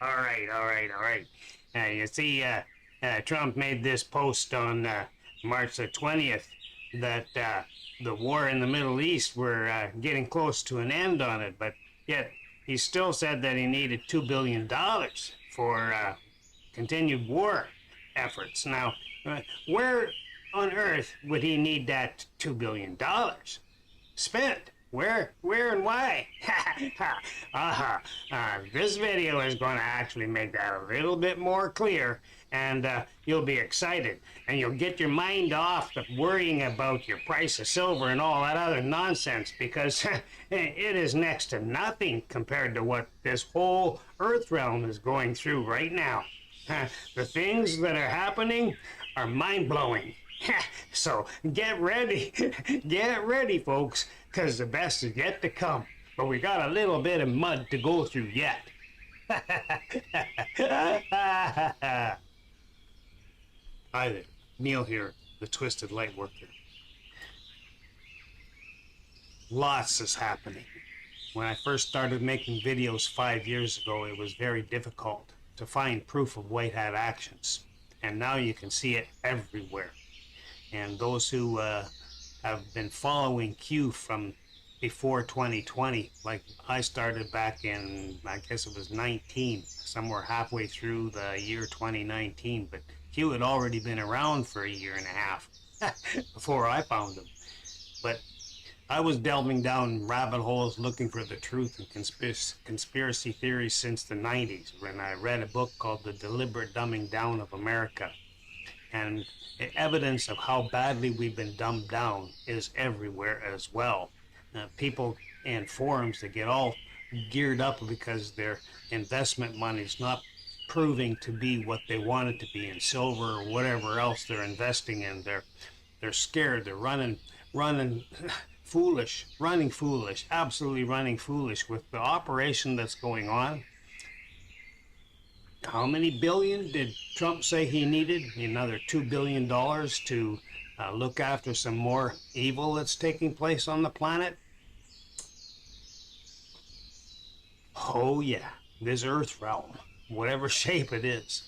All right. You see, Trump made this post on March the 20th that the war in the Middle East were getting close to an end on it, but yet he still said that he needed $2 billion for continued war efforts. Now, where on earth would he need that $2 billion spent? Where, and why? This video is going to actually make that a little bit more clear, and you'll be excited, and you'll get your mind off of worrying about your price of silver and all that other nonsense, because it is next to nothing compared to what this whole Earth realm is going through right now. The things that are happening are mind-blowing. So get ready, get ready, folks, because the best is yet to come. But we got a little bit of mud to go through yet. Hi there, Neil here, the Twisted Light Worker. Lots is happening. When I first started making videos 5 years ago, it was very difficult to find proof of white hat actions. And now you can see it everywhere. And those who have been following Q from before 2020, like I started back in, I guess it was 19, somewhere halfway through the year 2019, but Q had already been around for a year and a half before I found him. But I was delving down rabbit holes looking for the truth and conspiracy theories since the 90s, when I read a book called The Deliberate Dumbing Down of America. And evidence of how badly we've been dumbed down is everywhere as well. People in forums that get all geared up because their investment money is not proving to be what they want it to be in silver or whatever else they're investing in. They're scared. They're running foolish, absolutely running foolish with the operation that's going on. How many billion did Trump say he needed? Another $2 billion to look after some more evil that's taking place on the planet? Oh yeah, this Earth realm, whatever shape it is.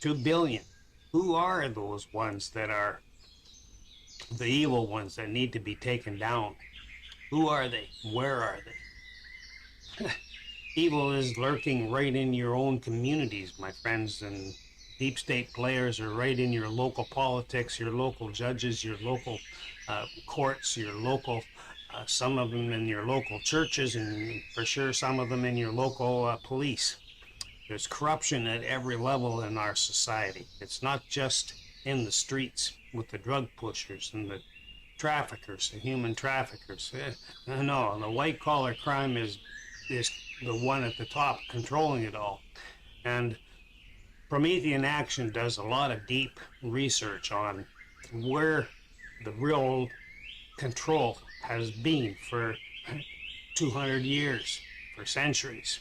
2 billion. Who are those ones that are the evil ones that need to be taken down? Who are they? Where are they? Evil is lurking right in your own communities, my friends, and deep state players are right in your local politics, your local judges, your local courts, your local, some of them in your local churches, and for sure some of them in your local police. There's corruption at every level in our society. It's not just in the streets with the drug pushers and the traffickers, the human traffickers. No, the white collar crime is the one at the top controlling it all. And Promethean Action does a lot of deep research on where the real control has been for 200 years, for centuries,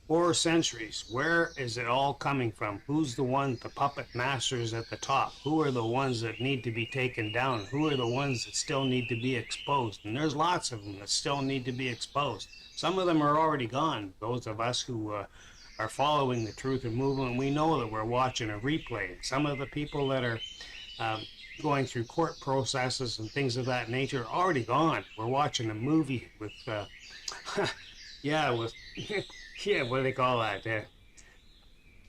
4 centuries. Where is it all coming from? Who's the one, the puppet masters at the top? Who are the ones that need to be taken down? Who are the ones that still need to be exposed? And there's lots of them that still need to be exposed. Some of them are already gone. Those of us who are following the truth and movement, we know that we're watching a replay. Some of the people that are going through court processes and things of that nature are already gone. We're watching a movie with, yeah, with, yeah, what do they call that?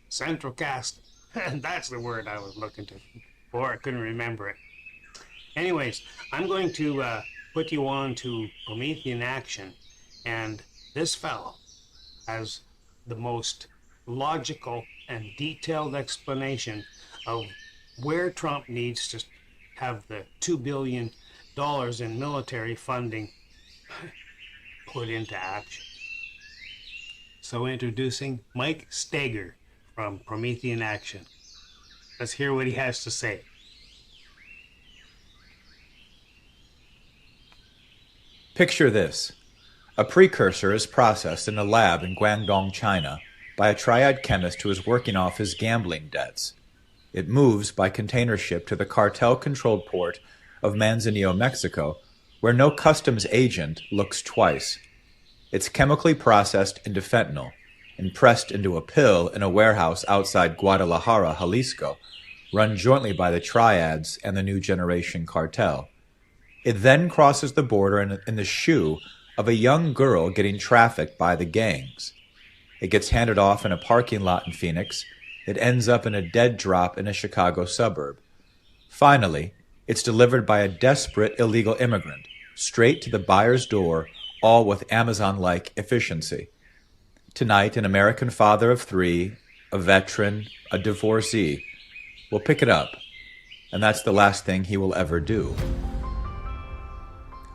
Central cast. That's the word I was looking for. I couldn't remember it. Anyways, I'm going to put you on to Promethean Action. And this fellow has the most logical and detailed explanation of where Trump needs to have the $2 billion in military funding put into action. So introducing Mike Steger from Promethean Action. Let's hear what he has to say. Picture this. A precursor is processed in a lab in Guangdong, China, by a triad chemist who is working off his gambling debts. It moves by container ship to the cartel-controlled port of Manzanillo, Mexico, where no customs agent looks twice. It's chemically processed into fentanyl, and pressed into a pill in a warehouse outside Guadalajara, Jalisco, run jointly by the Triads and the New Generation Cartel. It then crosses the border in the shoe of a young girl getting trafficked by the gangs. It gets handed off in a parking lot in Phoenix. It ends up in a dead drop in a Chicago suburb. Finally, it's delivered by a desperate illegal immigrant, straight to the buyer's door, all with Amazon-like efficiency. Tonight, an American father of 3, a veteran, a divorcee, will pick it up, and that's the last thing he will ever do.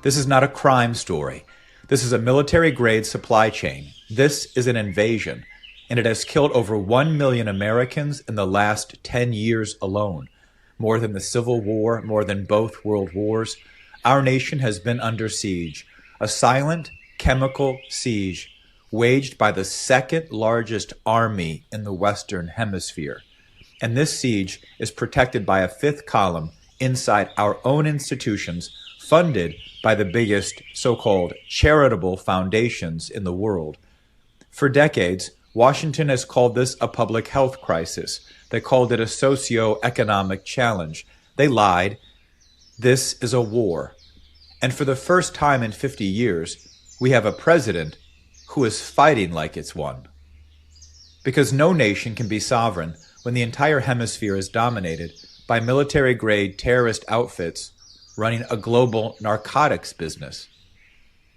This is not a crime story. This is a military-grade supply chain. This is an invasion, and it has killed over 1 million Americans in the last 10 years alone. More than the Civil War, more than both world wars. Our nation has been under siege, a silent chemical siege waged by the second largest army in the Western Hemisphere. And this siege is protected by a fifth column inside our own institutions, funded by the biggest so-called charitable foundations in the world. For decades, Washington has called this a public health crisis. They called it a socio-economic challenge. They lied. This is a war. And for the first time in 50 years, we have a president who is fighting like it's one. Because no nation can be sovereign when the entire hemisphere is dominated by military-grade terrorist outfits running a global narcotics business.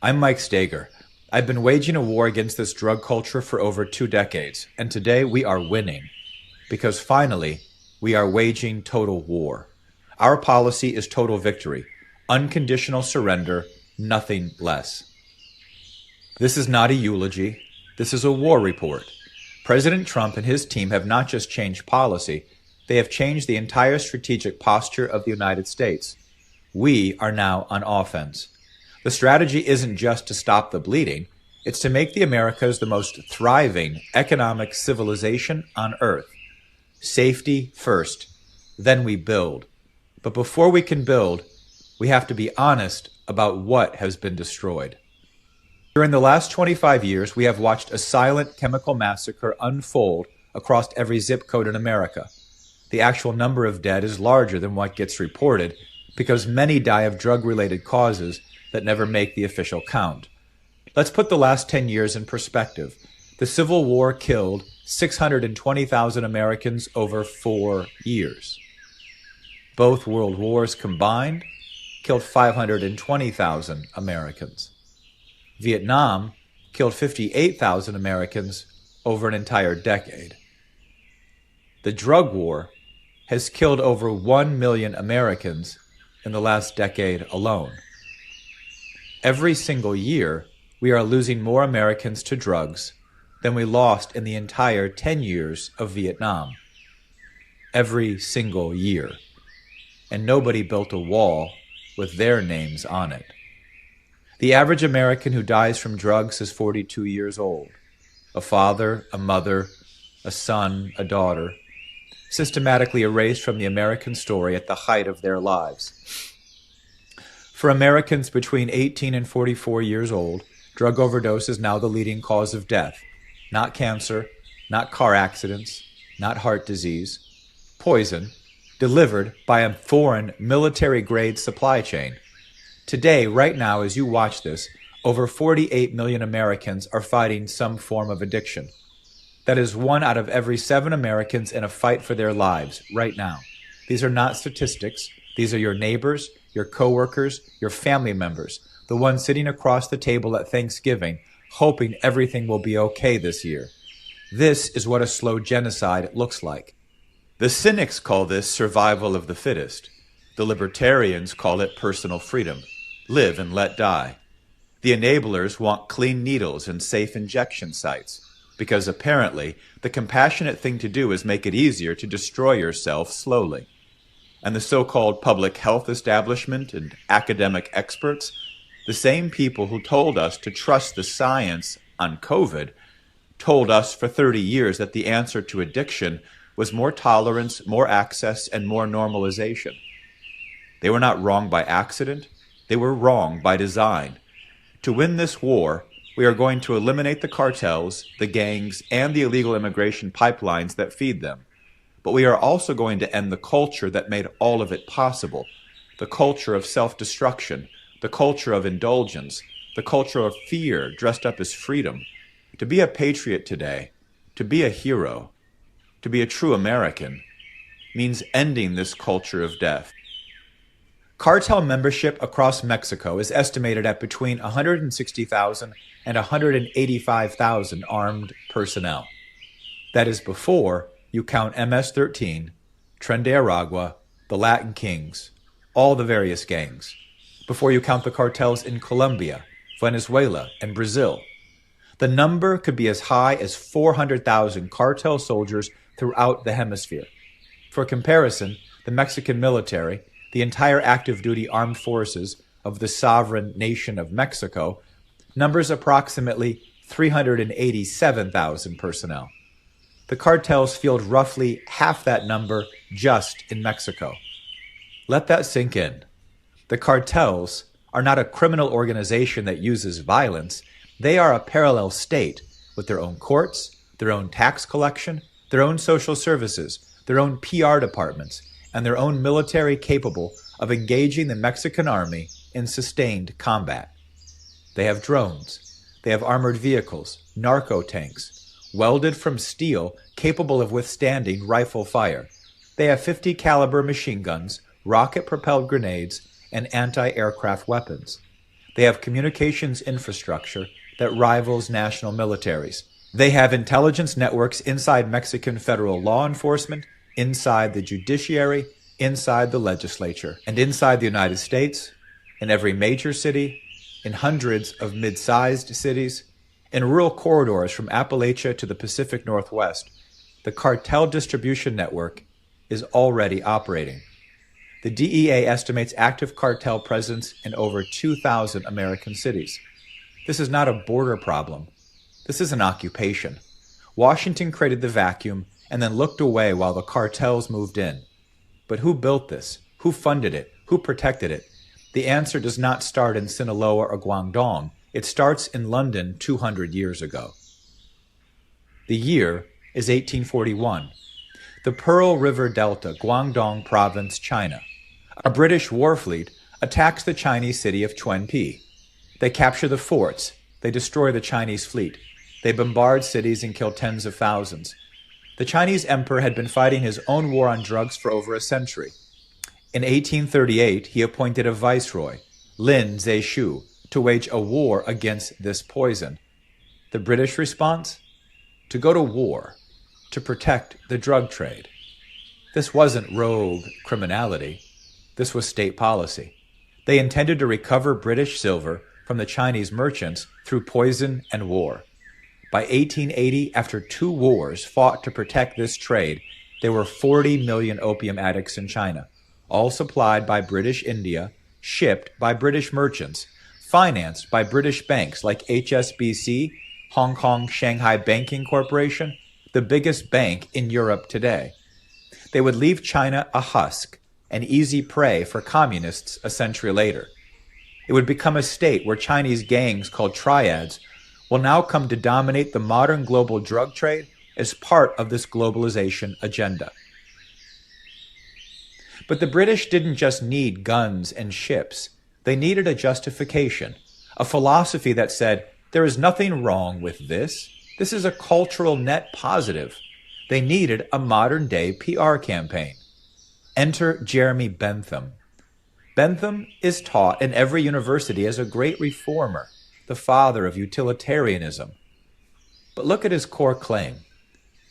I'm Mike Steger. I've been waging a war against this drug culture for over 2 decades, and today we are winning. Because finally, we are waging total war. Our policy is total victory, unconditional surrender, nothing less. This is not a eulogy. This is a war report. President Trump and his team have not just changed policy, they have changed the entire strategic posture of the United States. We are now on offense. The strategy isn't just to stop the bleeding, it's to make the Americas the most thriving economic civilization on earth. Safety first, then we build. But before we can build, we have to be honest about what has been destroyed. During the last 25 years, we have watched a silent chemical massacre unfold across every zip code in America. The actual number of dead is larger than what gets reported because many die of drug-related causes that never make the official count. Let's put the last 10 years in perspective. The Civil War killed 620,000 Americans over 4 years. Both world wars combined killed 520,000 Americans. Vietnam killed 58,000 Americans over an entire decade. The drug war has killed over 1 million Americans in the last decade alone. Every single year, we are losing more Americans to drugs than we lost in the entire 10 years of Vietnam. Every single year. And nobody built a wall with their names on it. The average American who dies from drugs is 42 years old. A father, a mother, a son, a daughter, systematically erased from the American story at the height of their lives. For Americans between 18 and 44 years old, drug overdose is now the leading cause of death. Not cancer, not car accidents, not heart disease. Poison, delivered by a foreign military-grade supply chain. Today, right now, as you watch this, over 48 million Americans are fighting some form of addiction. That is 1 out of every 7 Americans in a fight for their lives right now. These are not statistics. These are your neighbors, your coworkers, your family members, the ones sitting across the table at Thanksgiving, hoping everything will be okay this year. This is what a slow genocide looks like. The cynics call this survival of the fittest. The libertarians call it personal freedom. Live and let die. The enablers want clean needles and safe injection sites, because apparently the compassionate thing to do is make it easier to destroy yourself slowly. And the so-called public health establishment and academic experts, the same people who told us to trust the science on COVID, told us for 30 years that the answer to addiction was more tolerance, more access, and more normalization. They were not wrong by accident. They were wrong by design. To win this war, We are going to eliminate the cartels, the gangs, and the illegal immigration pipelines that feed them. But we are also going to end the culture that made all of it possible, the culture of self-destruction, the culture of indulgence, the culture of fear dressed up as freedom. To be a patriot today, to be a hero, to be a true American, means ending this culture of death. Cartel membership across Mexico is estimated at between 160,000 and 185,000 armed personnel. That is before you count MS-13, Tren de Aragua, the Latin Kings, all the various gangs, before you count the cartels in Colombia, Venezuela, and Brazil. The number could be as high as 400,000 cartel soldiers throughout the hemisphere. For comparison, the Mexican military, the entire active duty armed forces of the sovereign nation of Mexico, numbers approximately 387,000 personnel. The cartels field roughly half that number just in Mexico. Let that sink in. The cartels are not a criminal organization that uses violence. They are a parallel state with their own courts, their own tax collection, their own social services, their own PR departments, and their own military capable of engaging the Mexican army in sustained combat. They have drones. They have armored vehicles, narco tanks, welded from steel capable of withstanding rifle fire. They have 50 caliber machine guns, rocket-propelled grenades, and anti-aircraft weapons. They have communications infrastructure that rivals national militaries. They have intelligence networks inside Mexican federal law enforcement, inside the judiciary, inside the legislature, and inside the United States, in every major city, in hundreds of mid-sized cities, in rural corridors from Appalachia to the Pacific Northwest. The cartel distribution network is already operating. The DEA estimates active cartel presence in over 2,000 American cities. This is not a border problem. This is an occupation. Washington created the vacuum and then looked away while the cartels moved in. But who built this? Who funded it? Who protected it? The answer does not start in Sinaloa or Guangdong. It starts in London 200 years ago. The year is 1841. The Pearl River Delta, Guangdong Province, China. A British war fleet attacks the Chinese city of Chuanpi. They capture the forts. They destroy the Chinese fleet. They bombard cities and kill tens of thousands. The Chinese emperor had been fighting his own war on drugs for over a century. In 1838, he appointed a viceroy, Lin Zexu, to wage a war against this poison. The British response? To go to war, to protect the drug trade. This wasn't rogue criminality. This was state policy. They intended to recover British silver from the Chinese merchants through poison and war. By 1880, after 2 wars fought to protect this trade, there were 40 million opium addicts in China, all supplied by British India, shipped by British merchants, financed by British banks like HSBC, Hong Kong Shanghai Banking Corporation, the biggest bank in Europe today. They would leave China a husk, an easy prey for communists a century later. It would become a state where Chinese gangs called triads will now come to dominate the modern global drug trade as part of this globalization agenda. But the British didn't just need guns and ships. They needed a justification, a philosophy that said, there is nothing wrong with this. This is a cultural net positive. They needed a modern-day PR campaign. Enter Jeremy Bentham. Bentham is taught in every university as a great reformer, the father of utilitarianism. But look at his core claim.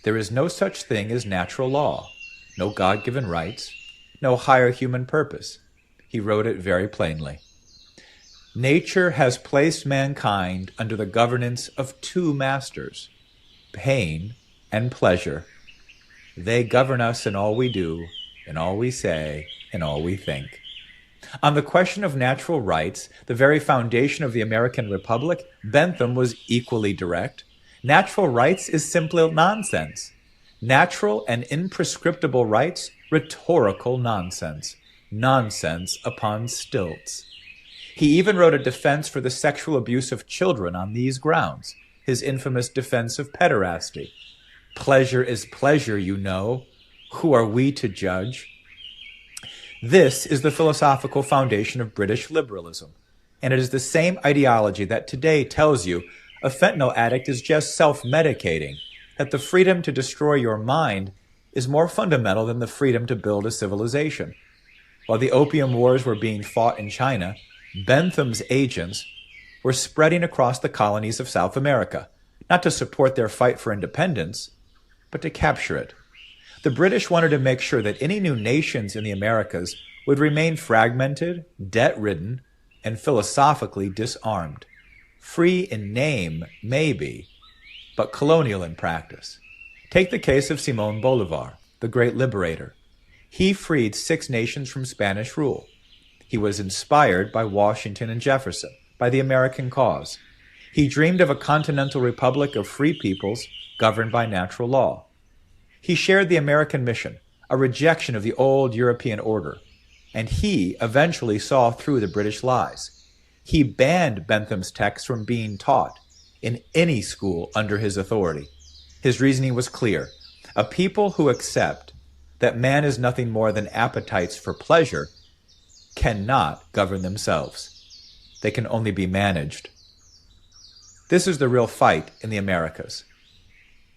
There is no such thing as natural law, no God-given rights, no higher human purpose. He wrote it very plainly. Nature has placed mankind under the governance of 2 masters, pain and pleasure. They govern us in all we do, in all we say, in all we think. On the question of natural rights, the very foundation of the American Republic, Bentham was equally direct. Natural rights is simply nonsense. Natural and imprescriptible rights, rhetorical nonsense. Nonsense upon stilts. He even wrote a defense for the sexual abuse of children on these grounds, his infamous defense of pederasty. Pleasure is pleasure, you know. Who are we to judge? This is the philosophical foundation of British liberalism, and it is the same ideology that today tells you a fentanyl addict is just self-medicating, that the freedom to destroy your mind is more fundamental than the freedom to build a civilization. While the opium wars were being fought in China, Bentham's agents were spreading across the colonies of South America, not to support their fight for independence, but to capture it. The British wanted to make sure that any new nations in the Americas would remain fragmented, debt-ridden, and philosophically disarmed. Free in name, maybe, but colonial in practice. Take the case of Simón Bolívar, the great liberator. He freed 6 nations from Spanish rule. He was inspired by Washington and Jefferson, by the American cause. He dreamed of a continental republic of free peoples governed by natural law. He shared the American mission, a rejection of the old European order, and he eventually saw through the British lies. He banned Bentham's texts from being taught in any school under his authority. His reasoning was clear. A people who accept that man is nothing more than appetites for pleasure cannot govern themselves. They can only be managed. This is the real fight in the Americas.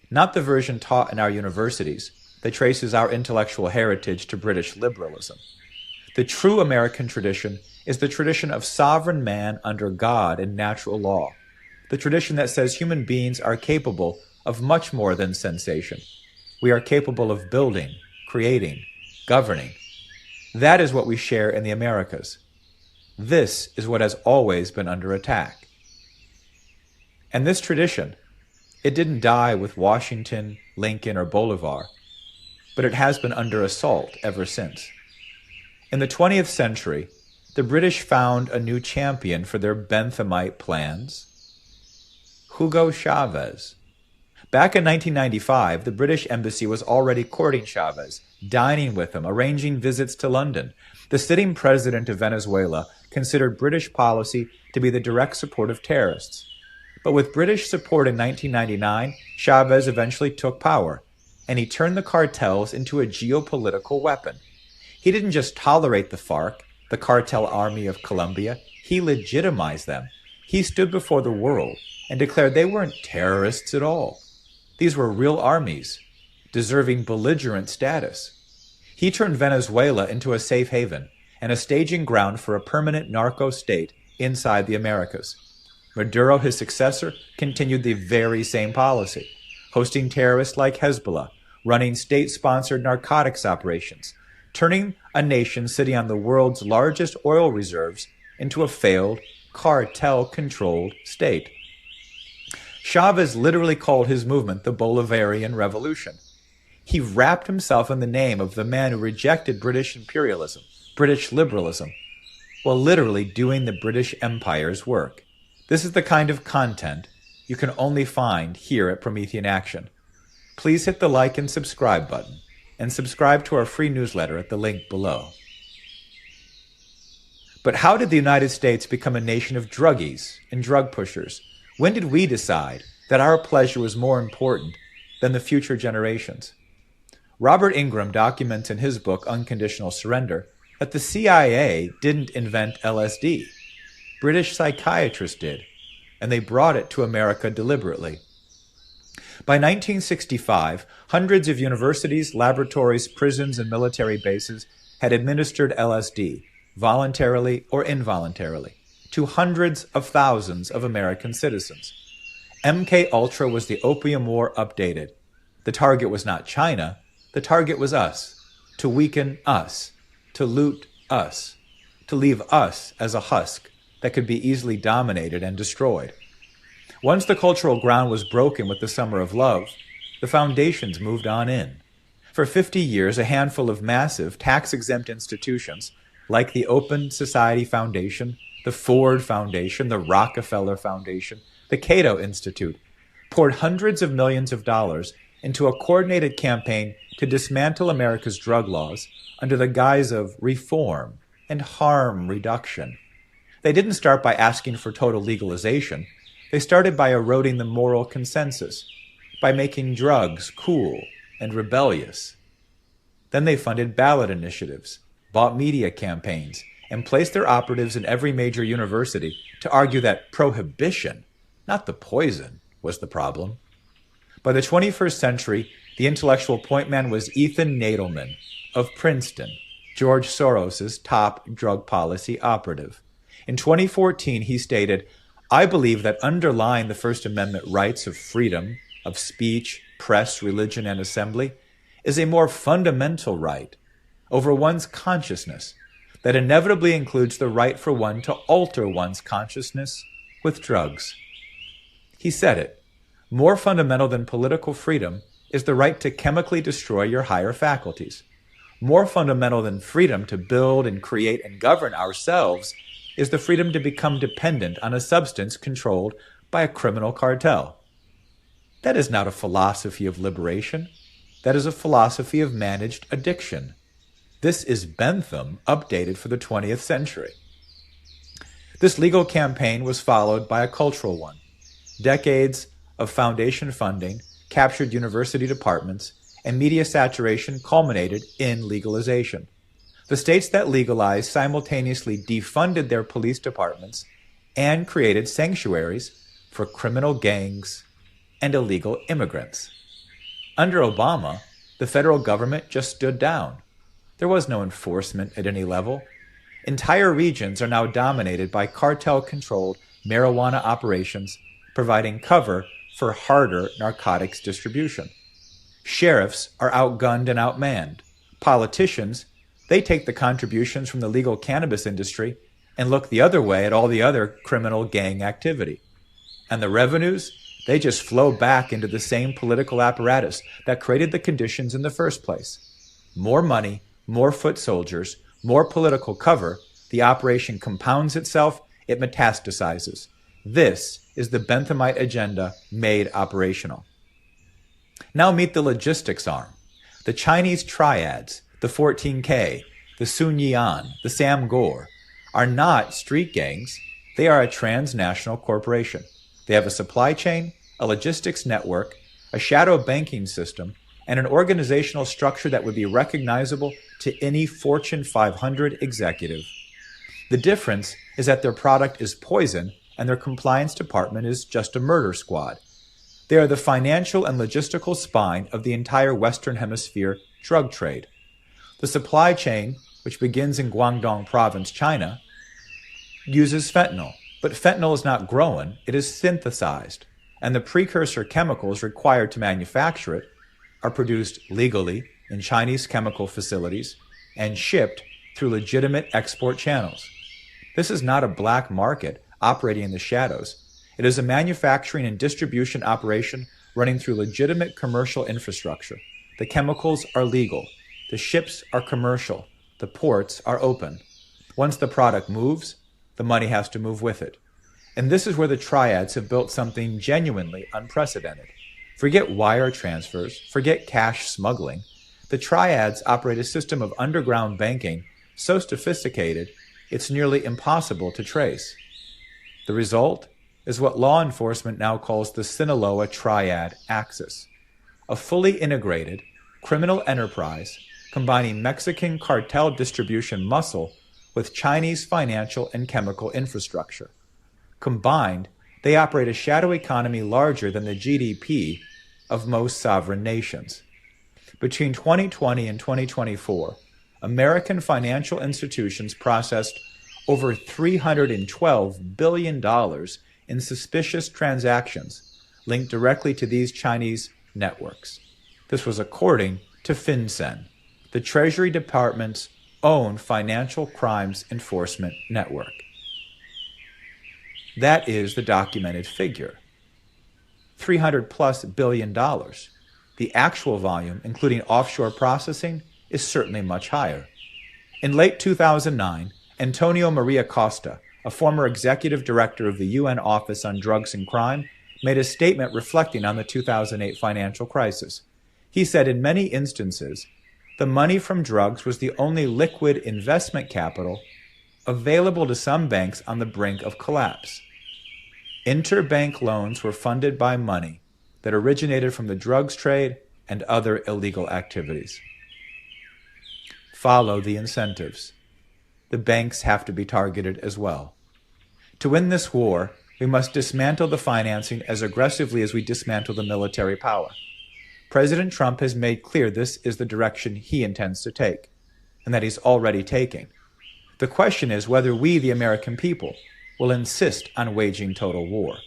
Not the version taught in our universities that traces our intellectual heritage to British liberalism. The true American tradition is the tradition of sovereign man under God and natural law, the tradition that says human beings are capable of much more than sensation. We are capable of building, creating, governing. That is what we share in the Americas. This is what has always been under attack. And this tradition, it didn't die with Washington, Lincoln, or Bolivar, but it has been under assault ever since. In the 20th century, the British found a new champion for their Benthamite plans, Hugo Chavez. Back in 1995, the British embassy was already courting Chavez, dining with him, arranging visits to London. The sitting president of Venezuela considered British policy to be the direct support of terrorists. But with British support in 1999, Chavez eventually took power, and he turned the cartels into a geopolitical weapon. He didn't just tolerate the FARC, the cartel army of Colombia, he legitimized them. He stood before the world and declared they weren't terrorists at all. These were real armies, deserving belligerent status. He turned Venezuela into a safe haven and a staging ground for a permanent narco state inside the Americas. Maduro, his successor, continued the very same policy, hosting terrorists like Hezbollah, running state-sponsored narcotics operations, turning a nation sitting on the world's largest oil reserves into a failed, cartel-controlled state. Chavez literally called his movement the Bolivarian Revolution. He wrapped himself in the name of the man who rejected British imperialism, British liberalism, while literally doing the British Empire's work. This is the kind of content you can only find here at Promethean Action. Please hit the like and subscribe button, and subscribe to our free newsletter at the link below. But how did the United States become a nation of druggies and drug pushers? When did we decide that our pleasure was more important than the future generations? Robert Ingram documents in his book Unconditional Surrender that the CIA didn't invent LSD. British psychiatrists did, and they brought it to America deliberately. By 1965, hundreds of universities, laboratories, prisons, and military bases had administered LSD, voluntarily or involuntarily, to hundreds of thousands of American citizens. MK-Ultra was the opium war updated. The target was not China, the target was us, to weaken us, to loot us, to leave us as a husk that could be easily dominated and destroyed. Once the cultural ground was broken with the Summer of Love, the foundations moved on in. For 50 years, a handful of massive, tax-exempt institutions, like the Open Society Foundation, the Ford Foundation, the Rockefeller Foundation, the Cato Institute, poured hundreds of millions of dollars into a coordinated campaign to dismantle America's drug laws under the guise of reform and harm reduction. They didn't start by asking for total legalization. They started by eroding the moral consensus, by making drugs cool and rebellious. Then they funded ballot initiatives, bought media campaigns, and placed their operatives in every major university to argue that prohibition, not the poison, was the problem. By the 21st century, the intellectual point man was Ethan Nadelman of Princeton, George Soros's top drug policy operative. In 2014, he stated, "I believe that underlying the First Amendment rights of freedom, of speech, press, religion, and assembly is a more fundamental right over one's consciousness that inevitably includes the right for one to alter one's consciousness with drugs." He said it. More fundamental than political freedom is the right to chemically destroy your higher faculties. More fundamental than freedom to build and create and govern ourselves is the freedom to become dependent on a substance controlled by a criminal cartel. That is not a philosophy of liberation. That is a philosophy of managed addiction. This is Bentham updated for the 20th century. This legal campaign was followed by a cultural one. Decades of foundation funding captured university departments, and media saturation culminated in legalization. The states that legalized simultaneously defunded their police departments and created sanctuaries for criminal gangs and illegal immigrants. Under Obama, the federal government just stood down. There was no enforcement at any level. Entire regions are now dominated by cartel-controlled marijuana operations, providing cover for harder narcotics distribution. Sheriffs are outgunned and outmanned. Politicians, they take the contributions from the legal cannabis industry and look the other way at all the other criminal gang activity. And the revenues, they just flow back into the same political apparatus that created the conditions in the first place. More money, more foot soldiers, more political cover, the operation compounds itself, it metastasizes. This is the Benthamite agenda made operational. Now meet the logistics arm. The Chinese triads, the 14K, the Sun Yian, the Sam Gore, are not street gangs. They are a transnational corporation. They have a supply chain, a logistics network, a shadow banking system, and an organizational structure that would be recognizable to any Fortune 500 executive. The difference is that their product is poison and their compliance department is just a murder squad. They are the financial and logistical spine of the entire Western Hemisphere drug trade. The supply chain, which begins in Guangdong Province, China, uses fentanyl. But fentanyl is not grown, it is synthesized. And the precursor chemicals required to manufacture it are produced legally in Chinese chemical facilities and shipped through legitimate export channels. This is not a black market operating in the shadows. It is a manufacturing and distribution operation running through legitimate commercial infrastructure. The chemicals are legal. The ships are commercial. The ports are open. Once the product moves, the money has to move with it. And this is where the triads have built something genuinely unprecedented. Forget wire transfers, forget cash smuggling. The triads operate a system of underground banking so sophisticated it's nearly impossible to trace. The result is what law enforcement now calls the Sinaloa Triad Axis, a fully integrated criminal enterprise combining Mexican cartel distribution muscle with Chinese financial and chemical infrastructure. Combined, they operate a shadow economy larger than the GDP of most sovereign nations. Between 2020 and 2024, American financial institutions processed over $312 billion in suspicious transactions linked directly to these Chinese networks. This was according to FinCEN, the Treasury Department's own financial crimes enforcement network. That is the documented figure. $300+ billion. The actual volume, including offshore processing, is certainly much higher. In late 2009, Antonio Maria Costa, a former executive director of the UN Office on Drugs and Crime, made a statement reflecting on the 2008 financial crisis. He said in many instances, the money from drugs was the only liquid investment capital available to some banks on the brink of collapse. Interbank loans were funded by money that originated from the drugs trade and other illegal activities. Follow the incentives. The banks have to be targeted as well. To win this war, we must dismantle the financing as aggressively as we dismantle the military power. President Trump has made clear this is the direction he intends to take, and that he's already taking. The question is whether we, the American people, will insist on waging total war.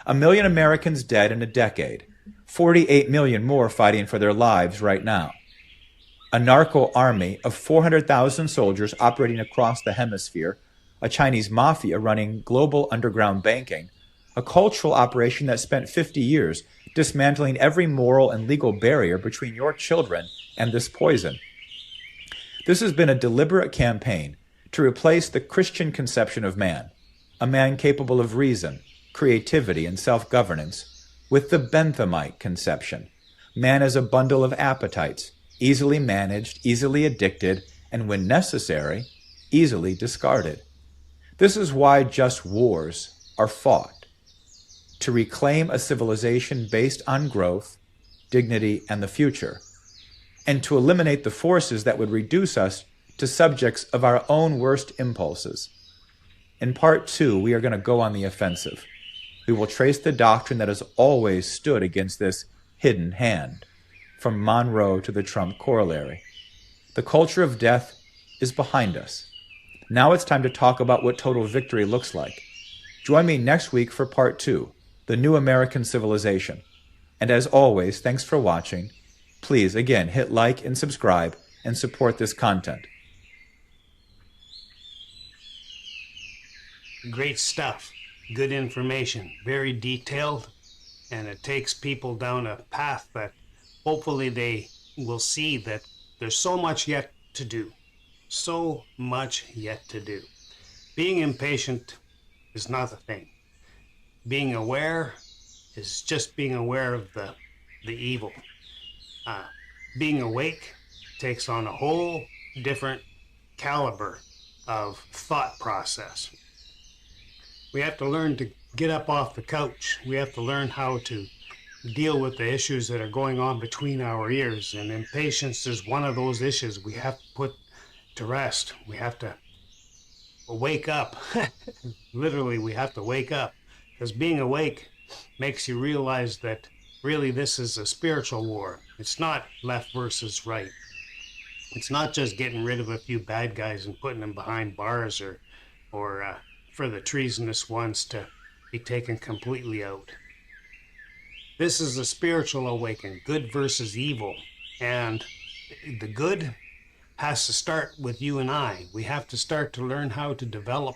1 million Americans dead in a decade, 48 million more fighting for their lives right now. A narco army of 400,000 soldiers operating across the hemisphere, a Chinese mafia running global underground banking, a cultural operation that spent 50 years dismantling every moral and legal barrier between your children and this poison. This has been a deliberate campaign to replace the Christian conception of man, a man capable of reason, creativity, and self-governance, with the Benthamite conception, man as a bundle of appetites, easily managed, easily addicted, and when necessary, easily discarded. This is why just wars are fought, to reclaim a civilization based on growth, dignity, and the future, and to eliminate the forces that would reduce us to subjects of our own worst impulses. In part 2, we are going to go on the offensive. We will trace the doctrine that has always stood against this hidden hand, from Monroe to the Trump corollary. The culture of death is behind us. Now it's time to talk about what total victory looks like. Join me next week for part 2, the new American civilization. And as always, thanks for watching. Please, again, hit like and subscribe and support this content. Great stuff. Good information. Very detailed. And it takes people down a path that hopefully they will see that there's so much yet to do. So much yet to do. Being impatient is not the thing. Being aware is just being aware of the evil. Being awake takes on a whole different caliber of thought process. We have to learn to get up off the couch. We have to learn how to deal with the issues that are going on between our ears. And impatience is one of those issues we have to put to rest. We have to wake up. Literally, we have to wake up. Because being awake makes you realize that really this is a spiritual war. It's not left versus right. It's not just getting rid of a few bad guys and putting them behind bars or for the treasonous ones to be taken completely out. This is a spiritual awakening, good versus evil. And the good has to start with you and I. We have to start to learn how to develop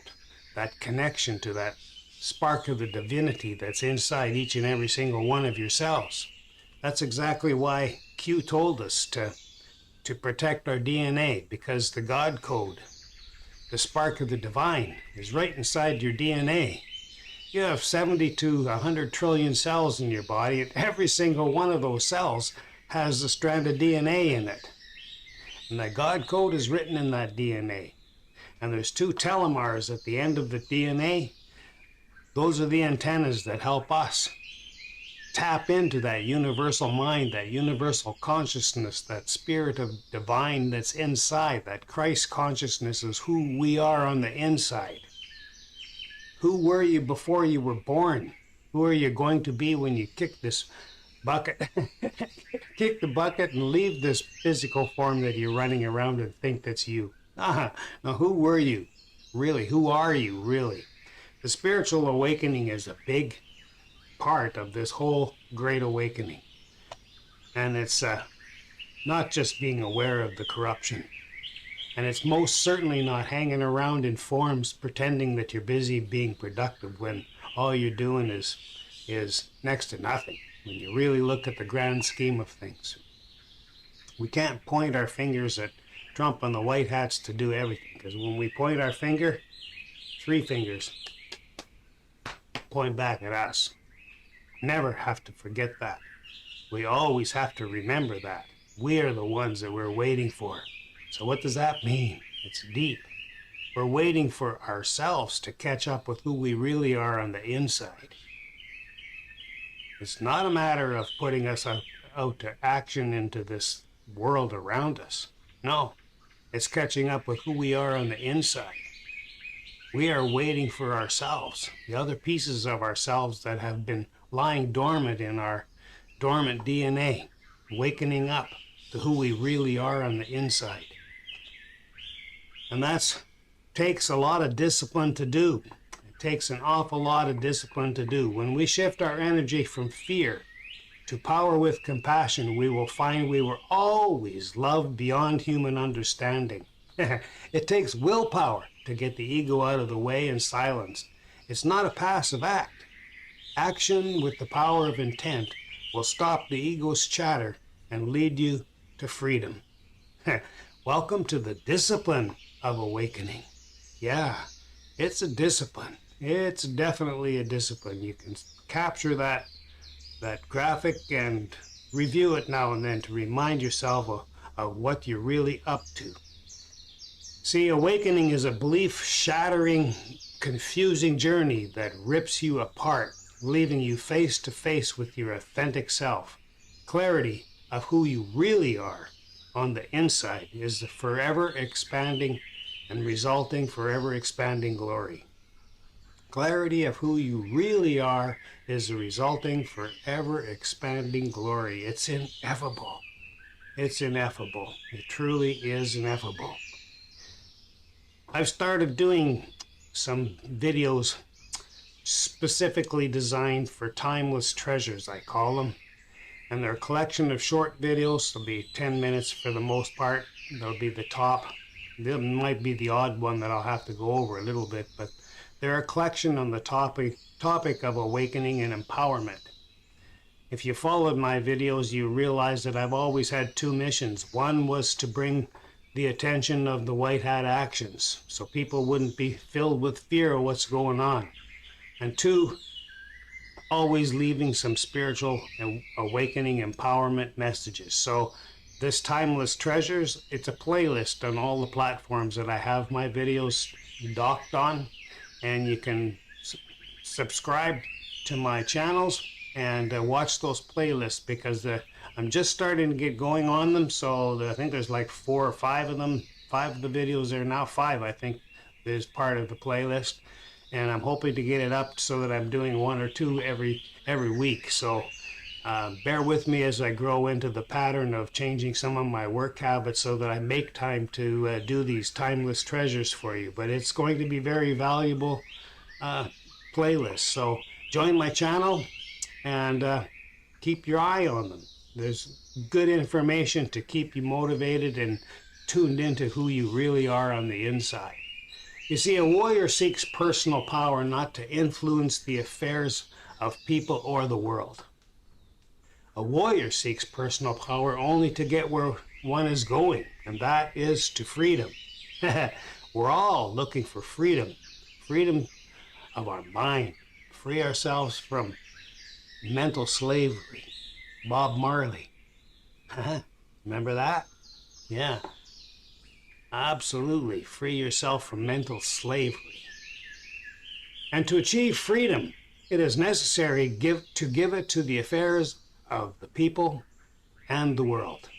that connection to that spark of the divinity that's inside each and every single one of your cells. That's exactly why Q told us to protect our DNA, because the God code, the spark of the divine, is right inside your DNA. You have 70 to 100 trillion cells in your body, and every single one of those cells has a strand of DNA in it. And that God code is written in that DNA. And there's 2 telomeres at the end of the DNA. Those are the antennas that help us tap into that universal mind, that universal consciousness, that spirit of divine that's inside. That Christ consciousness is who we are on the inside. Who were you before you were born? Who are you going to be when you kick this bucket? Kick the bucket and leave this physical form that you're running around and think that's you. Now who were you? Really, who are you really? The spiritual awakening is a big part of this whole great awakening. And it's not just being aware of the corruption. And it's most certainly not hanging around in forums pretending that you're busy being productive when all you're doing is next to nothing, when you really look at the grand scheme of things. We can't point our fingers at Trump and the white hats to do everything, because when we point our finger, 3 fingers point back at us. Never have to forget that. We always have to remember that. We are the ones that we're waiting for. So what does that mean? It's deep. We're waiting for ourselves to catch up with who we really are on the inside. It's not a matter of putting us out to action into this world around us. No, it's catching up with who we are on the inside. We are waiting for ourselves, the other pieces of ourselves that have been lying dormant in our dormant DNA, wakening up to who we really are on the inside. And that takes a lot of discipline to do. It takes an awful lot of discipline to do. When we shift our energy from fear to power with compassion, we will find we were always loved beyond human understanding. It takes willpower to get the ego out of the way and silenced. It's not a passive act. Action with the power of intent will stop the ego's chatter and lead you to freedom. Welcome to the discipline of awakening. Yeah, it's a discipline. It's definitely a discipline. You can capture that graphic and review it now and then to remind yourself of what you're really up to. See, awakening is a belief-shattering, confusing journey that rips you apart, leaving you face to face with your authentic self. Clarity of who you really are on the inside is the forever expanding and resulting forever expanding glory. Clarity of who you really are is the resulting forever expanding glory. It's ineffable. It's ineffable. It truly is ineffable. I've started doing some videos specifically designed for timeless treasures, I call them. And they're a collection of short videos. They'll be 10 minutes for the most part. They'll be the top. There might be the odd one that I'll have to go over a little bit, but they're a collection on the topic of awakening and empowerment. If you followed my videos, you realize that I've always had two missions. One was to bring the attention of the white hat actions so people wouldn't be filled with fear of what's going on. And two, always leaving some spiritual and awakening empowerment messages. So this Timeless Treasures, it's a playlist on all the platforms that I have my videos docked on, and you can subscribe to my channels and watch those playlists, because I'm just starting to get going on them. So I think there's like 4 or 5 of them. 5 of the videos are now 5, I think, is part of the playlist. And I'm hoping to get it up so that I'm doing 1 or 2 every week. So bear with me as I grow into the pattern of changing some of my work habits so that I make time to do these timeless treasures for you. But it's going to be very valuable playlists. So join my channel and keep your eye on them. There's good information to keep you motivated and tuned into who you really are on the inside. You see, a warrior seeks personal power not to influence the affairs of people or the world. A warrior seeks personal power only to get where one is going, and that is to freedom. We're all looking for freedom. Freedom of our mind. Free ourselves from mental slavery. Bob Marley. Remember that? Yeah. Absolutely. Free yourself from mental slavery. And to achieve freedom, it is necessary to give it to the affairs of the people and the world.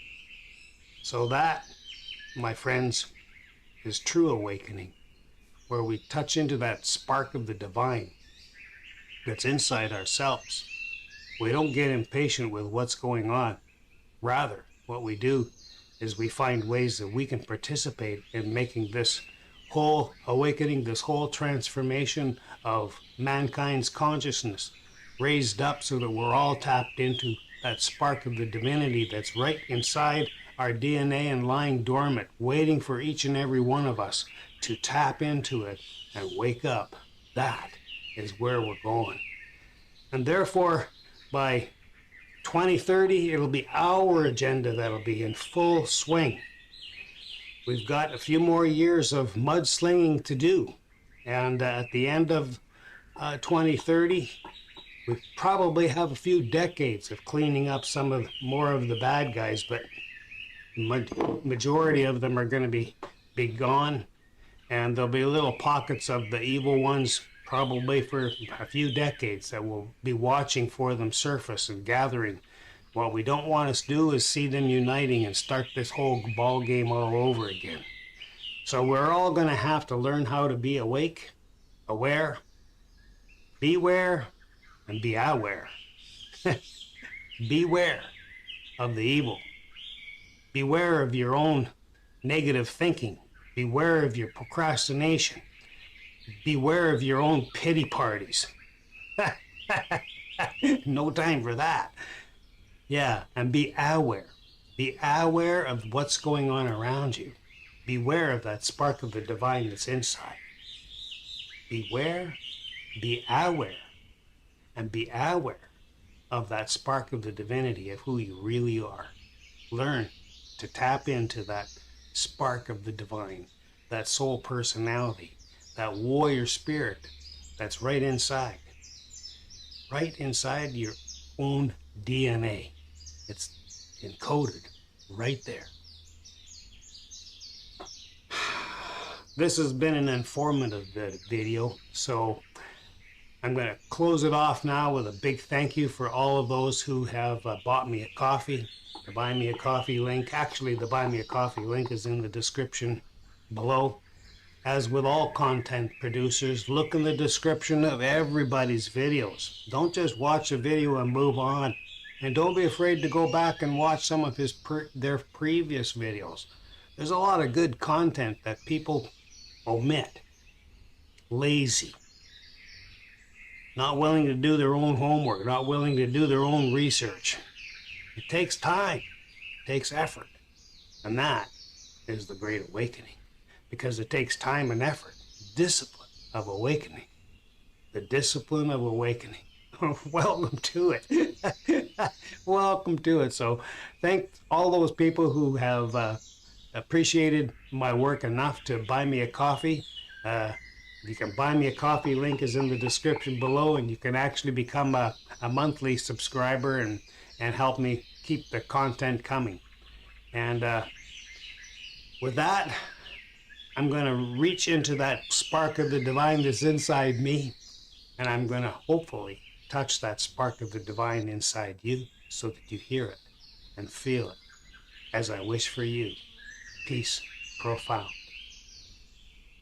So that, my friends, is true awakening, where we touch into that spark of the divine that's inside ourselves. We don't get impatient with what's going on. Rather, what we do is we find ways that we can participate in making this whole awakening, this whole transformation of mankind's consciousness raised up so that we're all tapped into that spark of the divinity that's right inside our DNA and lying dormant, waiting for each and every one of us to tap into it and wake up. That is where we're going. And therefore, by 2030, it'll be our agenda that'll be in full swing. We've got a few more years of mudslinging to do. And at the end of 2030, we probably have a few decades of cleaning up more of the bad guys, but majority of them are going to be gone. And there'll be little pockets of the evil ones, probably for a few decades, that will be watching for them surface and gathering. What we don't want us to do is see them uniting and start this whole ball game all over again. So we're all going to have to learn how to be awake, aware, beware, and be aware. Beware of the evil. Beware of your own negative thinking. Beware of your procrastination. Beware of your own pity parties. No time for that. Yeah, and be aware. Be aware of what's going on around you. Beware of that spark of the divine that's inside. Beware, be aware, and be aware of that spark of the divinity of who you really are. Learn to tap into that spark of the divine, that soul personality, that warrior spirit that's right inside your own DNA. It's encoded right there. This has been an informative video, so I'm going to close it off now with a big thank you for all of those who have bought me a coffee. The Buy Me a Coffee link. Actually, the Buy Me a Coffee link is in the description below. As with all content producers, look in the description of everybody's videos. Don't just watch a video and move on. And don't be afraid to go back and watch some of their previous videos. There's a lot of good content that people omit. Lazy. Not willing to do their own homework. Not willing to do their own research. It takes time. It takes effort. And that is the Great Awakening. Because it takes time and effort. Discipline of awakening. The discipline of awakening. Welcome to it. Welcome to it. So thank all those people who have appreciated my work enough to buy me a coffee. You can buy me a coffee. Link is in the description below, and you can actually become a monthly subscriber and help me keep the content coming. And with that, I'm going to reach into that spark of the divine that's inside me, and I'm going to hopefully touch that spark of the divine inside you so that you hear it and feel it as I wish for you. Peace profound.